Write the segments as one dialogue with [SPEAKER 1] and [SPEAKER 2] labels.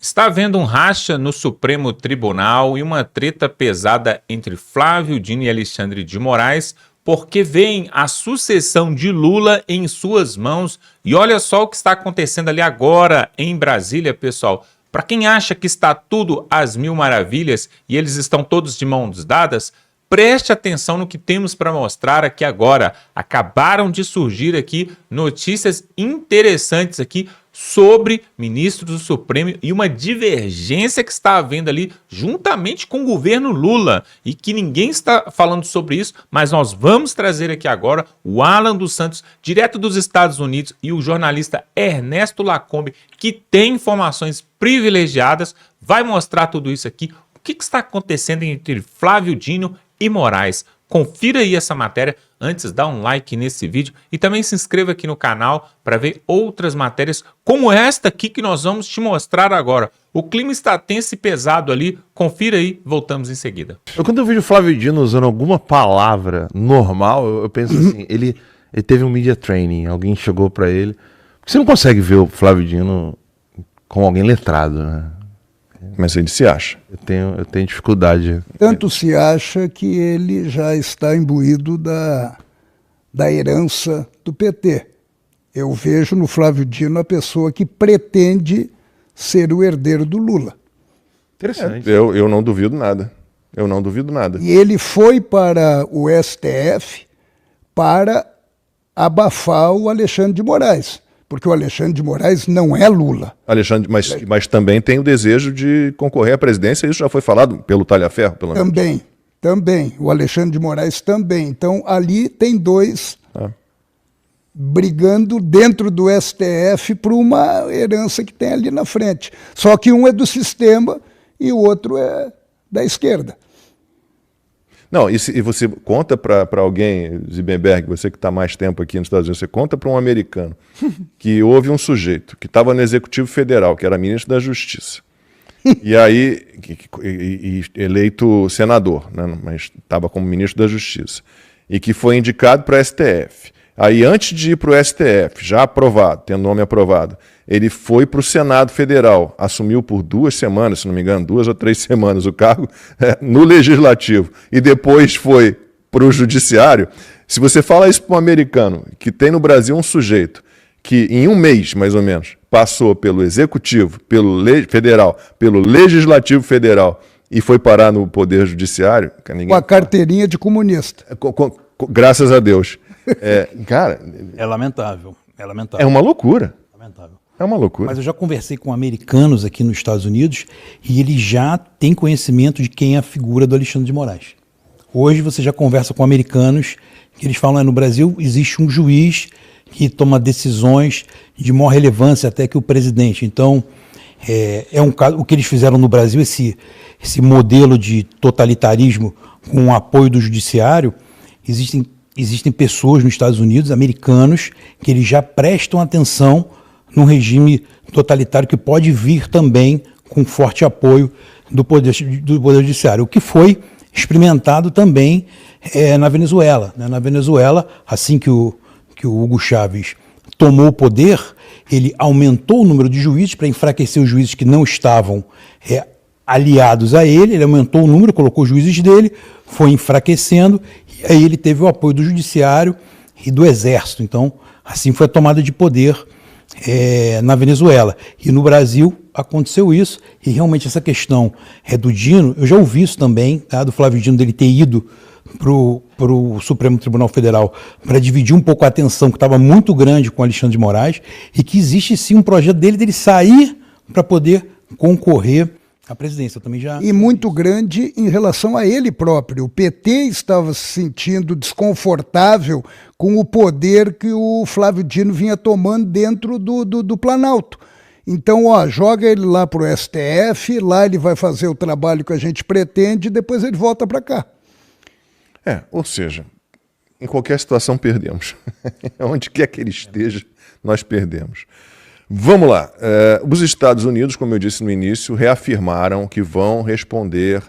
[SPEAKER 1] Está havendo um racha no Supremo Tribunal e uma treta pesada entre Flávio Dino e Alexandre de Moraes, porque veem a sucessão de Lula em suas mãos. E olha só o que está acontecendo ali agora em Brasília, pessoal. Para quem acha que está tudo às mil maravilhas e eles estão todos de mãos dadas, preste atenção no que temos para mostrar aqui agora. Acabaram de surgir aqui notícias interessantes aqui sobre ministros do Supremo e uma divergência que está havendo ali juntamente com o governo Lula e que ninguém está falando sobre isso, mas nós vamos trazer aqui agora o Alan dos Santos, direto dos Estados Unidos, e o jornalista Ernesto Lacombe, que tem informações privilegiadas, vai mostrar tudo isso aqui, o que está acontecendo entre Flávio Dino e Moraes. Confira aí essa matéria. Antes, dá um like nesse vídeo e também se inscreva aqui no canal para ver outras matérias como esta aqui que nós vamos te mostrar agora. O clima está tenso e pesado ali. Confira aí, voltamos em seguida.
[SPEAKER 2] Quando eu vejo o Flávio Dino usando alguma palavra normal, eu penso assim, ele teve um media training, alguém chegou para ele. Porque você não consegue ver o Flávio Dino como alguém letrado, né?
[SPEAKER 3] Mas ele se acha.
[SPEAKER 2] Eu tenho dificuldade.
[SPEAKER 4] Tanto se acha que ele já está imbuído da herança do PT. Eu vejo no Flávio Dino a pessoa que pretende ser o herdeiro do Lula.
[SPEAKER 3] Interessante. Eu não duvido nada. Eu não duvido nada.
[SPEAKER 4] E ele foi para o STF para abafar o Alexandre de Moraes. Porque o Alexandre de Moraes não é Lula.
[SPEAKER 3] Alexandre, mas também tem o desejo de concorrer à presidência, isso já foi falado pelo Talhaferro, pelo menos.
[SPEAKER 4] Também. O Alexandre de Moraes também. Então, ali tem dois brigando dentro do STF por uma herança que tem ali na frente. Só que um é do sistema e o outro é da esquerda.
[SPEAKER 3] Não, e você conta para alguém, Zibenberg, você que está mais tempo aqui nos Estados Unidos, você conta para um americano que houve um sujeito que estava no Executivo Federal, que era ministro da Justiça, e aí eleito senador, né, mas estava como ministro da Justiça, e que foi indicado para a STF. Aí, antes de ir para o STF, já aprovado, tendo nome aprovado, ele foi para o Senado Federal, assumiu por 2 semanas, se não me engano, 2 ou 3 semanas o cargo no Legislativo, e depois foi para o Judiciário. Se você fala isso para um americano, que tem no Brasil um sujeito que em um mês, mais ou menos, passou pelo Executivo, pelo Federal, pelo Legislativo Federal e foi parar no Poder Judiciário...
[SPEAKER 4] Com a carteirinha de comunista.
[SPEAKER 3] Graças a Deus. Cara,
[SPEAKER 5] é lamentável.
[SPEAKER 3] É uma loucura.
[SPEAKER 5] Lamentável.
[SPEAKER 3] É uma loucura.
[SPEAKER 5] Mas eu já conversei com americanos aqui nos Estados Unidos e eles já têm conhecimento de quem é a figura do Alexandre de Moraes. Hoje você já conversa com americanos que eles falam, no Brasil existe um juiz que toma decisões de maior relevância até que o presidente. Então, é um caso, o que eles fizeram no Brasil, esse modelo de totalitarismo com o apoio do judiciário, existem pessoas nos Estados Unidos, americanos, que eles já prestam atenção num regime totalitário que pode vir também com forte apoio do Poder Judiciário, o que foi experimentado também na Venezuela. Né? Na Venezuela, assim que o Hugo Chávez tomou o poder, ele aumentou o número de juízes para enfraquecer os juízes que não estavam aliados a ele aumentou o número, colocou os juízes dele, foi enfraquecendo, e aí ele teve o apoio do Judiciário e do Exército. Então, assim foi a tomada de poder na Venezuela. E no Brasil aconteceu isso, e realmente essa questão do Dino, eu já ouvi isso também, tá, do Flávio Dino, dele ter ido para o Supremo Tribunal Federal para dividir um pouco a atenção que estava muito grande com Alexandre de Moraes, e que existe sim um projeto dele sair para poder concorrer à presidência. Eu também já...
[SPEAKER 4] E muito grande em relação a ele próprio. O PT estava se sentindo desconfortável com o poder que o Flávio Dino vinha tomando dentro do Planalto. Então, joga ele lá para o STF, lá ele vai fazer o trabalho que a gente pretende e depois ele volta para cá.
[SPEAKER 3] Ou seja, em qualquer situação perdemos. Onde quer que ele esteja, nós perdemos. Vamos lá. Os Estados Unidos, como eu disse no início, reafirmaram que vão responder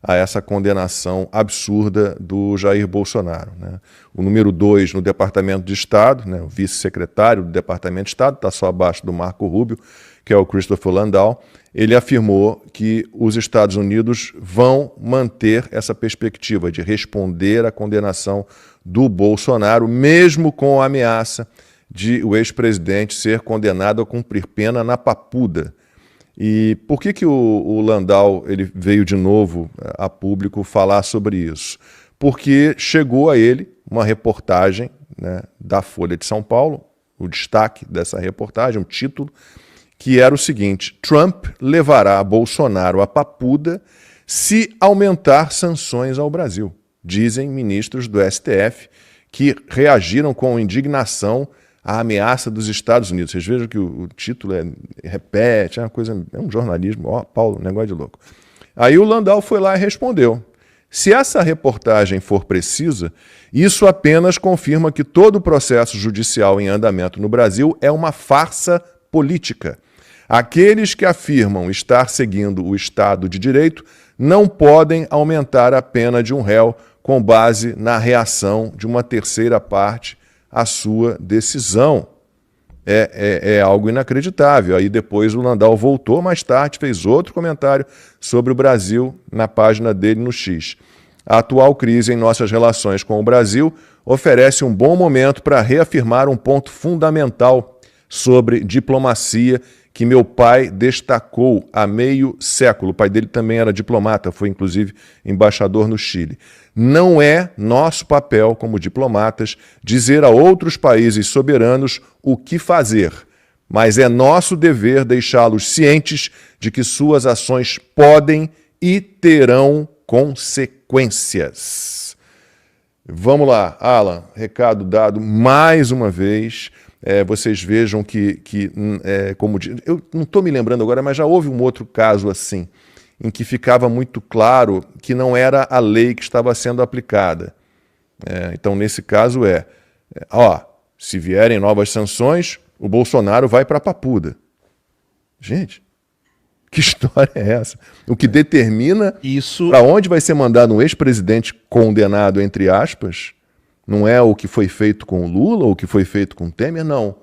[SPEAKER 3] a essa condenação absurda do Jair Bolsonaro, né? O número 2 no Departamento de Estado, né, o vice-secretário do Departamento de Estado, está só abaixo do Marco Rubio, que é o Christopher Landau, ele afirmou que os Estados Unidos vão manter essa perspectiva de responder à condenação do Bolsonaro, mesmo com a ameaça de o ex-presidente ser condenado a cumprir pena na Papuda. E por que o Landau ele veio de novo a público falar sobre isso? Porque chegou a ele uma reportagem, né, da Folha de São Paulo, o destaque dessa reportagem, um título, que era o seguinte: Trump levará Bolsonaro à Papuda se aumentar sanções ao Brasil, dizem ministros do STF que reagiram com indignação à ameaça dos Estados Unidos. Vocês vejam que o título repete, é um jornalismo, ó, Paulo, negócio de louco. Aí o Landau foi lá e respondeu: se essa reportagem for precisa, isso apenas confirma que todo o processo judicial em andamento no Brasil é uma farsa política. Aqueles que afirmam estar seguindo o Estado de Direito não podem aumentar a pena de um réu com base na reação de uma terceira parte à sua decisão. É algo inacreditável. Aí depois o Landau voltou mais tarde, fez outro comentário sobre o Brasil na página dele no X. A atual crise em nossas relações com o Brasil oferece um bom momento para reafirmar um ponto fundamental sobre diplomacia que meu pai destacou há meio século. O pai dele também era diplomata, foi inclusive embaixador no Chile. Não é nosso papel como diplomatas dizer a outros países soberanos o que fazer, mas é nosso dever deixá-los cientes de que suas ações podem e terão consequências. Vamos lá, Alan, recado dado mais uma vez. Vocês vejam como eu não estou me lembrando agora, mas já houve um outro caso assim, em que ficava muito claro que não era a lei que estava sendo aplicada. Então, nesse caso se vierem novas sanções, o Bolsonaro vai para a Papuda. Gente, que história é essa? O que determina para onde vai ser mandado um ex-presidente condenado, entre aspas, não é o que foi feito com o Lula ou o que foi feito com o Temer, não.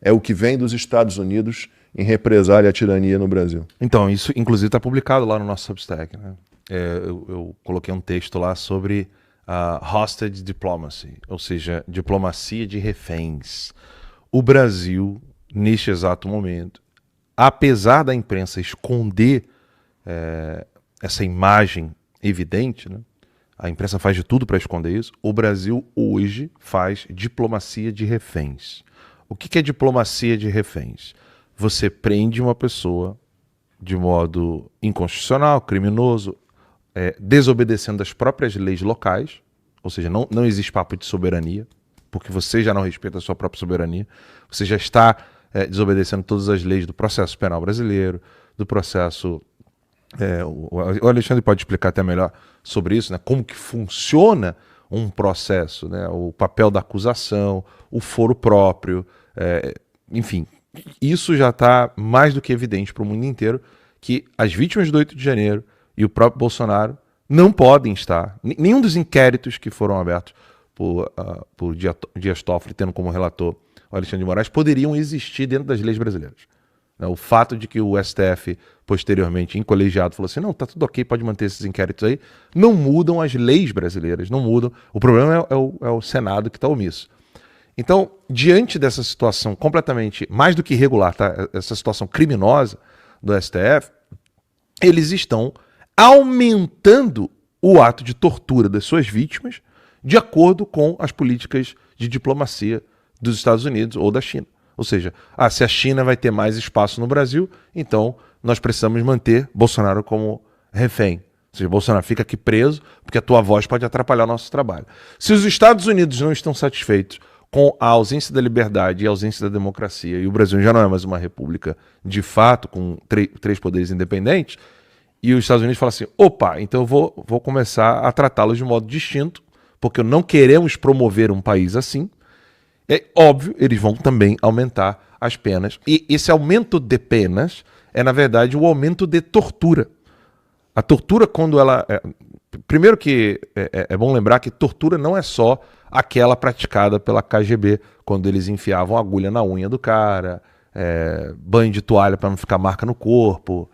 [SPEAKER 3] É o que vem dos Estados Unidos em represália à tirania no Brasil.
[SPEAKER 2] Então, isso inclusive está publicado lá no nosso Substack, né? Eu coloquei um texto lá sobre hostage diplomacy, ou seja, diplomacia de reféns. O Brasil, neste exato momento, apesar da imprensa esconder essa imagem evidente, né? A imprensa faz de tudo para esconder isso. O Brasil hoje faz diplomacia de reféns. O que é diplomacia de reféns? Você prende uma pessoa de modo inconstitucional, criminoso, desobedecendo as próprias leis locais, ou seja, não existe papo de soberania, porque você já não respeita a sua própria soberania, você já está desobedecendo todas as leis do processo penal brasileiro, do processo... o Alexandre pode explicar até melhor sobre isso, né? Como que funciona um processo, né? O papel da acusação, o foro próprio, enfim, isso já está mais do que evidente para o mundo inteiro que as vítimas do 8 de janeiro e o próprio Bolsonaro não podem estar, nenhum dos inquéritos que foram abertos por Dias Toffoli, tendo como relator o Alexandre de Moraes, poderiam existir dentro das leis brasileiras. O fato de que o STF, posteriormente, em colegiado, falou assim, não, tá tudo ok, pode manter esses inquéritos aí, não mudam as leis brasileiras, não mudam. O problema é o Senado que está omisso. Então, diante dessa situação completamente, mais do que irregular, tá? Essa situação criminosa do STF, eles estão aumentando o ato de tortura das suas vítimas de acordo com as políticas de diplomacia dos Estados Unidos ou da China. Ou seja, se a China vai ter mais espaço no Brasil, então nós precisamos manter Bolsonaro como refém. Ou seja, Bolsonaro fica aqui preso, porque a tua voz pode atrapalhar o nosso trabalho. Se os Estados Unidos não estão satisfeitos com a ausência da liberdade e a ausência da democracia, e o Brasil já não é mais uma república de fato, com três poderes independentes, e os Estados Unidos falam assim, opa, então eu vou começar a tratá-los de modo distinto, porque não queremos promover um país assim. É óbvio, eles vão também aumentar as penas. E esse aumento de penas é, na verdade, o aumento de tortura. A tortura, quando ela... Primeiro que é bom lembrar que tortura não é só aquela praticada pela KGB, quando eles enfiavam agulha na unha do cara, banho de toalha para não ficar marca no corpo,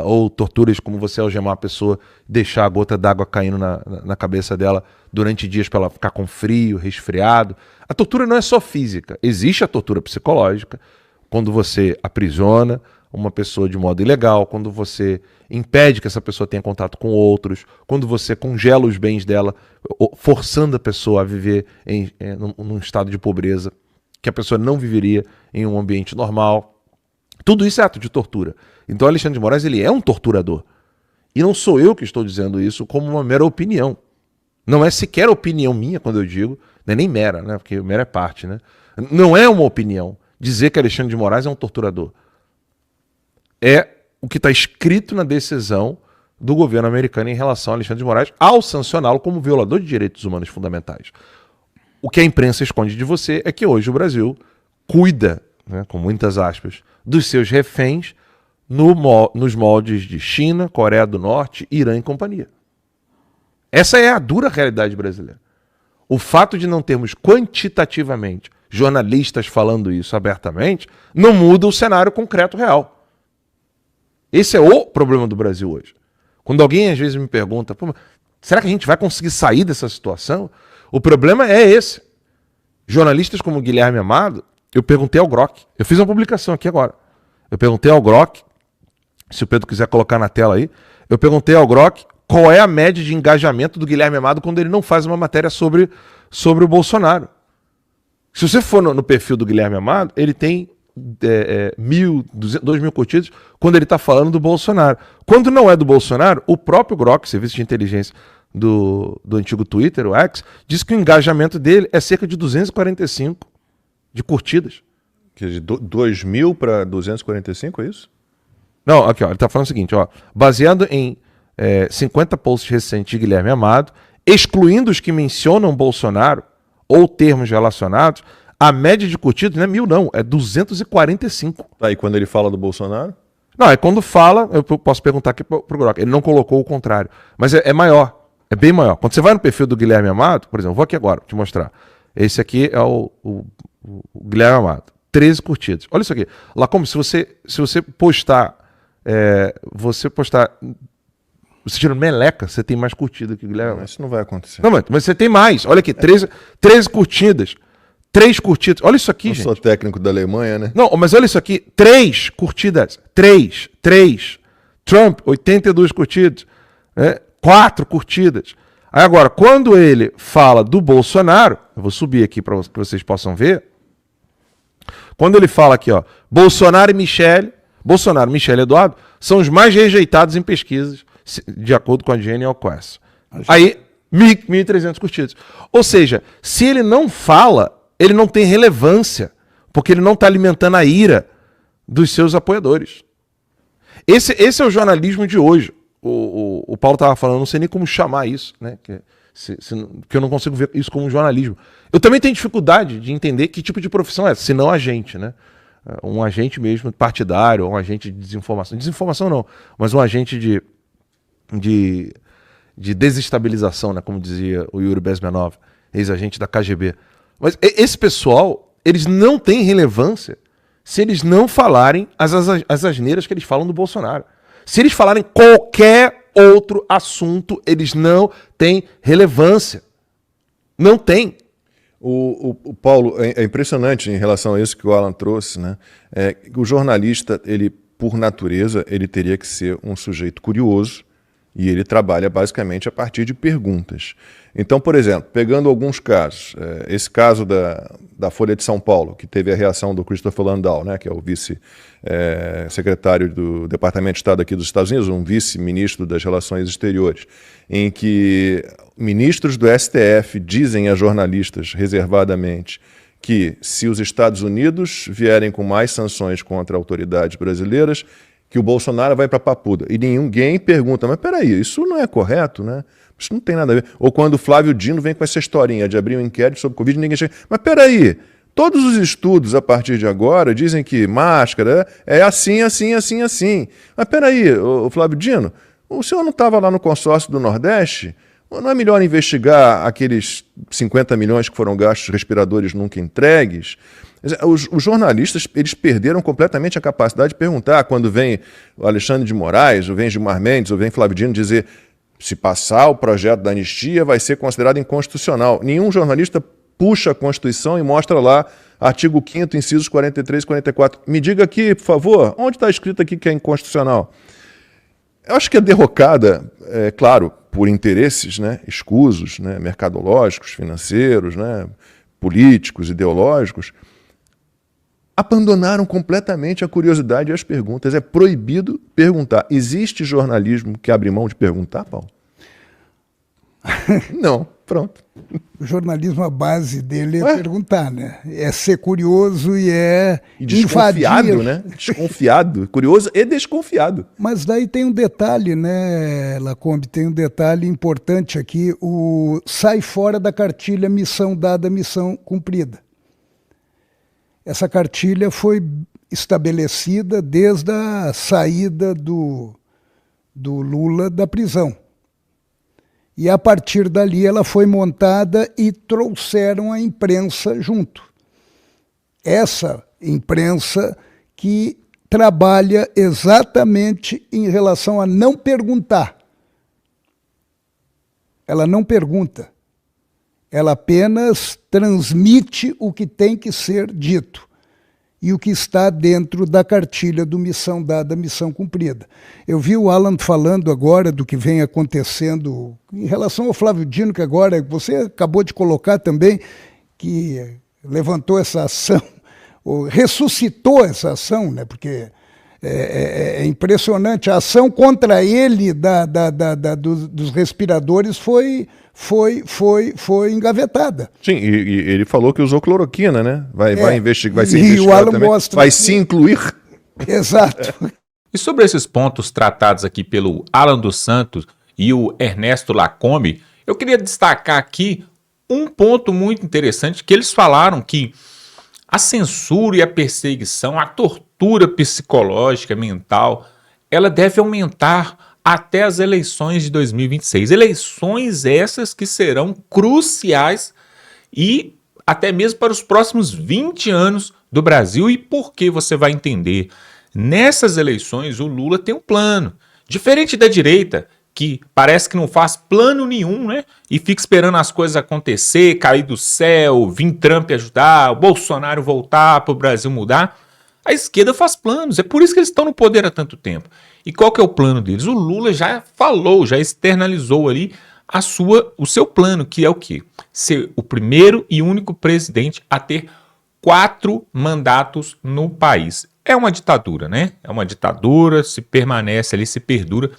[SPEAKER 2] ou torturas como você algemar a pessoa, deixar a gota d'água caindo na cabeça dela durante dias para ela ficar com frio, resfriado. A tortura não é só física, existe a tortura psicológica, quando você aprisiona uma pessoa de modo ilegal, quando você impede que essa pessoa tenha contato com outros, quando você congela os bens dela, forçando a pessoa a viver num estado de pobreza, que a pessoa não viveria em um ambiente normal. Tudo isso é ato de tortura. Então Alexandre de Moraes, ele é um torturador. E não sou eu que estou dizendo isso como uma mera opinião. Não é sequer opinião minha quando eu digo, não é nem mera, né? Porque mera é parte, né? Não é uma opinião dizer que Alexandre de Moraes é um torturador. É o que está escrito na decisão do governo americano em relação a Alexandre de Moraes ao sancioná-lo como violador de direitos humanos fundamentais. O que a imprensa esconde de você é que hoje o Brasil cuida, né, com muitas aspas, dos seus reféns nos moldes de China, Coreia do Norte, Irã e companhia. Essa é a dura realidade brasileira. O fato de não termos quantitativamente jornalistas falando isso abertamente não muda o cenário concreto real. Esse é o problema do Brasil hoje. Quando alguém às vezes me pergunta, será que a gente vai conseguir sair dessa situação? O problema é esse. Jornalistas como Guilherme Amado, eu perguntei ao Grok, eu fiz uma publicação aqui agora, eu perguntei ao Grok, se o Pedro quiser colocar na tela aí, eu perguntei ao Grok qual é a média de engajamento do Guilherme Amado quando ele não faz uma matéria sobre o Bolsonaro. Se você for no perfil do Guilherme Amado, ele tem 2.000 curtidas quando ele está falando do Bolsonaro. Quando não é do Bolsonaro, o próprio Grok, serviço de inteligência do antigo Twitter, o X, diz que o engajamento dele é cerca de 245 de curtidas.
[SPEAKER 3] Quer dizer, 2.000 para 245, é isso?
[SPEAKER 2] Não, aqui, ó, ele está falando o seguinte, ó, baseado em 50 posts recentes de Guilherme Amado, excluindo os que mencionam Bolsonaro ou termos relacionados, a média de curtidas não é 1.000 não, é 245.
[SPEAKER 3] Aí quando ele fala do Bolsonaro?
[SPEAKER 2] Não, é quando fala, eu posso perguntar aqui pro Grok, ele não colocou o contrário, mas é maior, é bem maior. Quando você vai no perfil do Guilherme Amado, por exemplo, vou aqui agora te mostrar. Esse aqui é o Guilherme Amado, 13 curtidas. Olha isso aqui, lá como se você postar, você tira meleca, você tem mais curtida que o Guilherme Amado.
[SPEAKER 3] Isso não vai acontecer.
[SPEAKER 2] Não, mas você tem mais, olha aqui, 13 curtidas. 3 curtidas. Olha isso aqui,
[SPEAKER 3] Eu
[SPEAKER 2] gente.
[SPEAKER 3] sou técnico da Alemanha, né?
[SPEAKER 2] Não, mas olha isso aqui. 3 curtidas. 3. Trump, 82 curtidas. 4 curtidas. Aí agora, quando ele fala do Bolsonaro, eu vou subir aqui para que vocês possam ver. Quando ele fala aqui, ó, Bolsonaro, Michele Eduardo, são os mais rejeitados em pesquisas, de acordo com a Genial Quest. Aí, 1.300 curtidas. Ou seja, se ele não fala, ele não tem relevância, porque ele não está alimentando a ira dos seus apoiadores. Esse é o jornalismo de hoje. O Paulo estava falando, não sei nem como chamar isso, né? Que eu não consigo ver isso como jornalismo. Eu também tenho dificuldade de entender que tipo de profissão é essa, se não agente, né? Um agente mesmo partidário, um agente de desinformação. Desinformação não, mas um agente de desestabilização, né? Como dizia o Yuri Bezmenov, ex-agente da KGB. Mas esse pessoal, eles não têm relevância se eles não falarem as asneiras que eles falam do Bolsonaro. Se eles falarem qualquer outro assunto, eles não têm relevância. Não tem.
[SPEAKER 3] O Paulo, é impressionante em relação a isso que o Alan trouxe, né? O jornalista, ele, por natureza, ele teria que ser um sujeito curioso e ele trabalha basicamente a partir de perguntas. Então, por exemplo, pegando alguns casos, esse caso da Folha de São Paulo, que teve a reação do Christopher Landau, né, que é o vice-secretário do Departamento de Estado aqui dos Estados Unidos, um vice-ministro das Relações Exteriores, em que ministros do STF dizem a jornalistas reservadamente que se os Estados Unidos vierem com mais sanções contra autoridades brasileiras, que o Bolsonaro vai para Papuda. E ninguém pergunta, mas peraí, isso não é correto, né? Isso não tem nada a ver. Ou quando o Flávio Dino vem com essa historinha de abrir um inquérito sobre Covid, ninguém chega. Mas peraí, todos os estudos a partir de agora dizem que máscara é assim. Mas peraí, o Flávio Dino, o senhor não estava lá no consórcio do Nordeste? Não é melhor investigar aqueles 50 milhões que foram gastos respiradores nunca entregues? Os jornalistas, eles perderam completamente a capacidade de perguntar quando vem o Alexandre de Moraes, ou vem Gilmar Mendes, ou vem Flávio Dino dizer se passar o projeto da anistia vai ser considerado inconstitucional. Nenhum jornalista puxa a Constituição e mostra lá artigo 5º, incisos 43 e 44. Me diga aqui, por favor, onde está escrito aqui que é inconstitucional? Eu acho que a derrocada, claro, por interesses, né, escusos, né, mercadológicos, financeiros, né, políticos, ideológicos, abandonaram completamente a curiosidade e as perguntas. É proibido perguntar. Existe jornalismo que abre mão de perguntar, Paulo? Não, pronto.
[SPEAKER 4] O jornalismo, a base dele é perguntar, né? É ser curioso e
[SPEAKER 3] desconfiado,
[SPEAKER 4] invadir.
[SPEAKER 3] né? Desconfiado, curioso e desconfiado.
[SPEAKER 4] Mas daí tem um detalhe, né, Lacombe? Tem um detalhe importante aqui. Sai fora da cartilha missão dada, missão cumprida. Essa cartilha foi estabelecida desde a saída do Lula da prisão. E a partir dali ela foi montada e trouxeram a imprensa junto. Essa imprensa que trabalha exatamente em relação a não perguntar. Ela não pergunta. Ela apenas transmite o que tem que ser dito e o que está dentro da cartilha do missão dada, missão cumprida. Eu vi o Alan falando agora do que vem acontecendo em relação ao Flávio Dino, que agora você acabou de colocar também, que levantou essa ação, ou ressuscitou essa ação, né? Porque é impressionante. A ação contra ele dos respiradores foi engavetada.
[SPEAKER 3] Sim, e ele falou que usou cloroquina, né? Vai investigar, vai ser
[SPEAKER 4] E o
[SPEAKER 3] investigado
[SPEAKER 4] Alan
[SPEAKER 3] também.
[SPEAKER 4] mostra
[SPEAKER 3] Vai
[SPEAKER 4] que-
[SPEAKER 3] se incluir.
[SPEAKER 4] Exato.
[SPEAKER 1] E sobre esses pontos tratados aqui pelo Alan dos Santos e o Ernesto Lacombe, eu queria destacar aqui um ponto muito interessante, que eles falaram que a censura e a perseguição, a tortura psicológica, mental, ela deve aumentar até as eleições de 2026. Eleições essas que serão cruciais e até mesmo para os próximos 20 anos do Brasil. E por que você vai entender? Nessas eleições, o Lula tem um plano. Diferente da direita, que parece que não faz plano nenhum, né? E fica esperando as coisas acontecer, cair do céu, vir Trump ajudar, o Bolsonaro voltar para o Brasil mudar. A esquerda faz planos, é por isso que eles estão no poder há tanto tempo. E qual que é o plano deles? O Lula já falou, já externalizou ali o seu plano, que é o quê? Ser o primeiro e único presidente a ter 4 mandatos no país. É uma ditadura, né? É uma ditadura, se permanece ali, se perdura.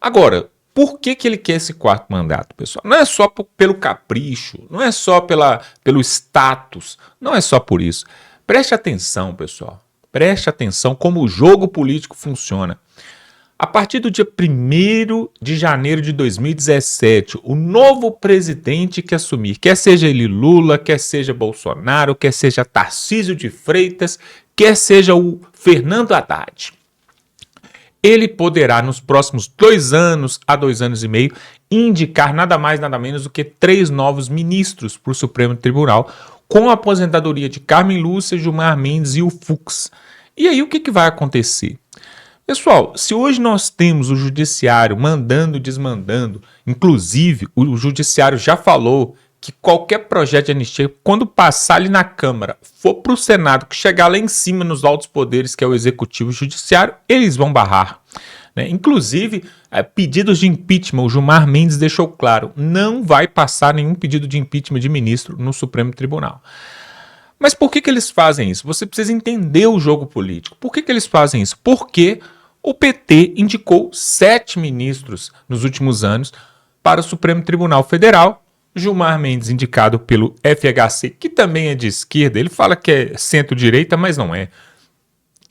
[SPEAKER 1] Agora, por que ele quer esse 4º mandato, pessoal? Não é só pelo capricho, não é só pelo status, não é só por isso. Preste atenção, pessoal. Preste atenção como o jogo político funciona. A partir do dia 1º de janeiro de 2017, o novo presidente que assumir, quer seja ele Lula, quer seja Bolsonaro, quer seja Tarcísio de Freitas, quer seja o Fernando Haddad, ele poderá, nos próximos 2 anos a 2 anos e meio, indicar nada mais, nada menos do que 3 novos ministros para o Supremo Tribunal, com a aposentadoria de Carmen Lúcia, Gilmar Mendes e o Fux. E aí o que vai acontecer? Pessoal, se hoje nós temos o judiciário mandando e desmandando, inclusive o judiciário já falou que qualquer projeto de anistia, quando passar ali na Câmara, for para o Senado, que chegar lá em cima nos altos poderes, que é o Executivo e o Judiciário, eles vão barrar. Né? Inclusive, pedidos de impeachment, o Gilmar Mendes deixou claro, não vai passar nenhum pedido de impeachment de ministro no Supremo Tribunal. Mas por que eles fazem isso? Você precisa entender o jogo político. Por que eles fazem isso? Porque o PT indicou 7 ministros nos últimos anos para o Supremo Tribunal Federal. Gilmar Mendes indicado pelo FHC, que também é de esquerda, ele fala que é centro-direita, mas não é.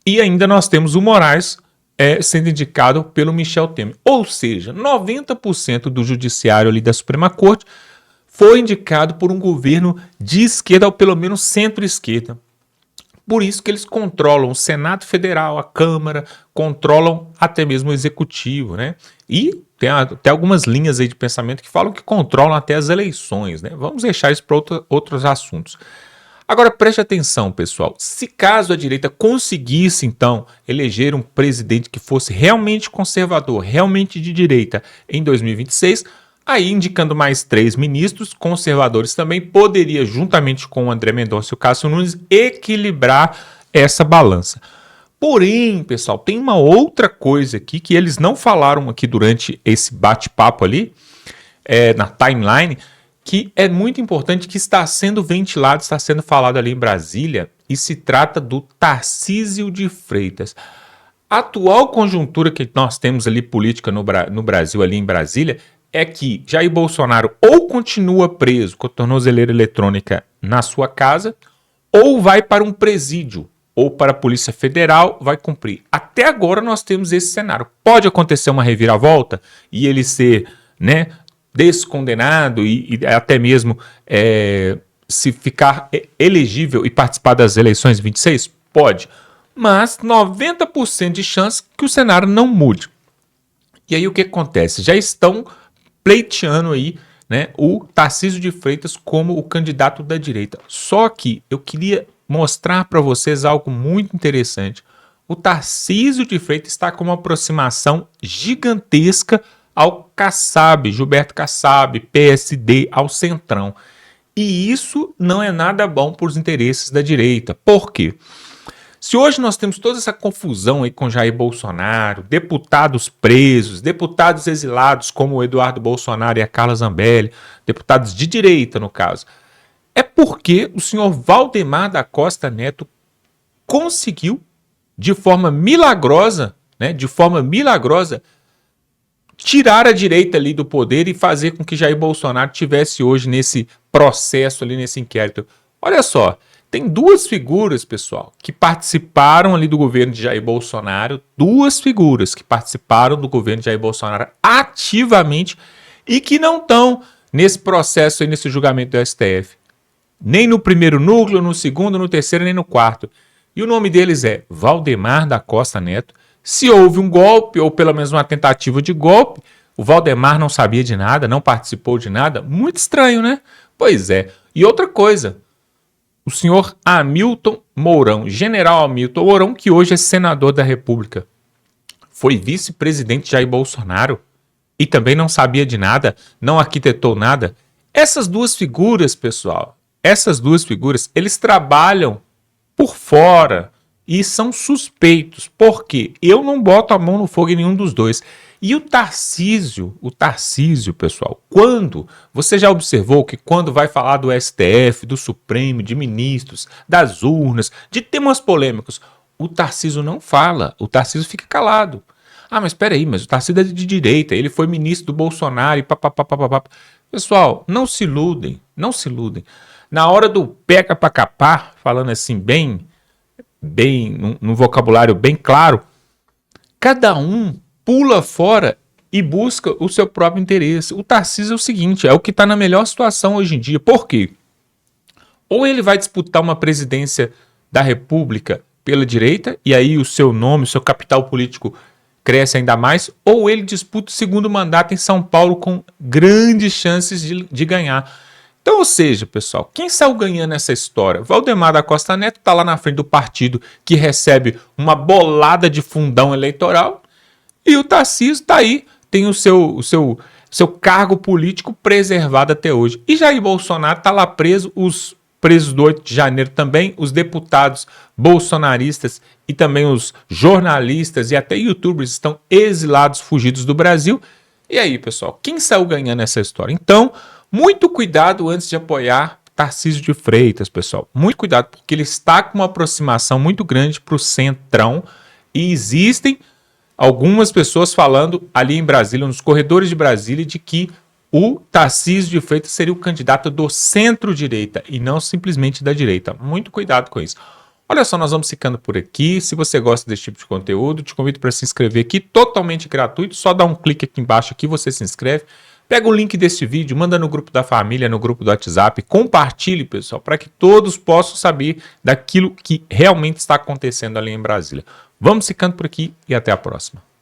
[SPEAKER 1] E ainda nós temos o Moraes sendo indicado pelo Michel Temer. Ou seja, 90% do judiciário ali da Suprema Corte foi indicado por um governo de esquerda, ou pelo menos centro-esquerda. Por isso que eles controlam o Senado Federal, a Câmara, controlam até mesmo o Executivo, né? E tem até algumas linhas aí de pensamento que falam que controlam até as eleições, né? Vamos deixar isso para outros assuntos. Agora preste atenção, pessoal. Se caso a direita conseguisse, então, eleger um presidente que fosse realmente conservador, realmente de direita, em 2026, aí indicando mais 3 ministros conservadores também, poderia, juntamente com o André Mendonça e o Cássio Nunes, equilibrar essa balança. Porém, pessoal, tem uma outra coisa aqui que eles não falaram aqui durante esse bate-papo ali, na timeline, que é muito importante, que está sendo ventilado, está sendo falado ali em Brasília, e se trata do Tarcísio de Freitas. A atual conjuntura que nós temos ali política no Brasil, ali em Brasília, é que Jair Bolsonaro ou continua preso com a tornozeleira eletrônica na sua casa, ou vai para um presídio, ou para a Polícia Federal, vai cumprir. Até agora nós temos esse cenário. Pode acontecer uma reviravolta e ele ser, né, descondenado e até mesmo se ficar elegível e participar das eleições 26? Pode. Mas 90% de chance que o cenário não mude. E aí o que acontece? Já estão pleiteando aí, né, o Tarcísio de Freitas como o candidato da direita. Só que eu queria mostrar para vocês algo muito interessante. O Tarcísio de Freitas está com uma aproximação gigantesca ao Kassab, Gilberto Kassab, PSD, ao Centrão. E isso não é nada bom para os interesses da direita. Por quê? Se hoje nós temos toda essa confusão aí com Jair Bolsonaro, deputados presos, deputados exilados como o Eduardo Bolsonaro e a Carla Zambelli, deputados de direita no caso, é porque o senhor Valdemar da Costa Neto conseguiu, de forma milagrosa, tirar a direita ali do poder e fazer com que Jair Bolsonaro tivesse hoje nesse processo ali, nesse inquérito. Olha só, tem 2 figuras, pessoal, que participaram ali do governo de Jair Bolsonaro, 2 figuras que participaram do governo de Jair Bolsonaro ativamente e que não estão nesse processo aí, nesse julgamento do STF. Nem no primeiro núcleo, no segundo, no terceiro, nem no quarto. E o nome deles é Valdemar da Costa Neto. Se houve um golpe, ou pelo menos uma tentativa de golpe, o Valdemar não sabia de nada, não participou de nada. Muito estranho, né? Pois é. E outra coisa, o senhor Hamilton Mourão, general Hamilton Mourão, que hoje é senador da República, foi vice-presidente de Jair Bolsonaro e também não sabia de nada, não arquitetou nada. Essas 2 figuras, pessoal, eles trabalham por fora e são suspeitos. Por quê? Eu não boto a mão no fogo em nenhum dos 2. E o Tarcísio, pessoal, você já observou que quando vai falar do STF, do Supremo, de ministros, das urnas, de temas polêmicos, o Tarcísio não fala, o Tarcísio fica calado. Ah, mas espera aí, mas o Tarcísio é de direita, ele foi ministro do Bolsonaro e papapá. Pessoal, não se iludem. Na hora do pega pra capar, falando assim bem, num vocabulário bem claro, cada um pula fora e busca o seu próprio interesse. O Tarcísio é o seguinte, é o que está na melhor situação hoje em dia. Por quê? Ou ele vai disputar uma presidência da República pela direita, e aí o seu nome, o seu capital político cresce ainda mais, ou ele disputa o segundo mandato em São Paulo com grandes chances de ganhar. Então, ou seja, pessoal, quem saiu ganhando essa história? Valdemar da Costa Neto está lá na frente do partido que recebe uma bolada de fundão eleitoral e o Tarcísio está aí, tem o seu cargo político preservado até hoje. E Jair Bolsonaro está lá preso, os presos do 8 de janeiro também, os deputados bolsonaristas e também os jornalistas e até youtubers estão exilados, fugidos do Brasil. E aí, pessoal, quem saiu ganhando essa história? Então, muito cuidado antes de apoiar Tarcísio de Freitas, pessoal. Muito cuidado, porque ele está com uma aproximação muito grande para o Centrão e existem algumas pessoas falando ali em Brasília, nos corredores de Brasília, de que o Tarcísio de Freitas seria o candidato do centro-direita e não simplesmente da direita. Muito cuidado com isso. Olha só, nós vamos ficando por aqui. Se você gosta desse tipo de conteúdo, te convido para se inscrever aqui, totalmente gratuito. Só dá um clique aqui embaixo que você se inscreve. Pega o link desse vídeo, manda no grupo da família, no grupo do WhatsApp, compartilhe, pessoal, para que todos possam saber daquilo que realmente está acontecendo ali em Brasília. Vamos ficando por aqui e até a próxima.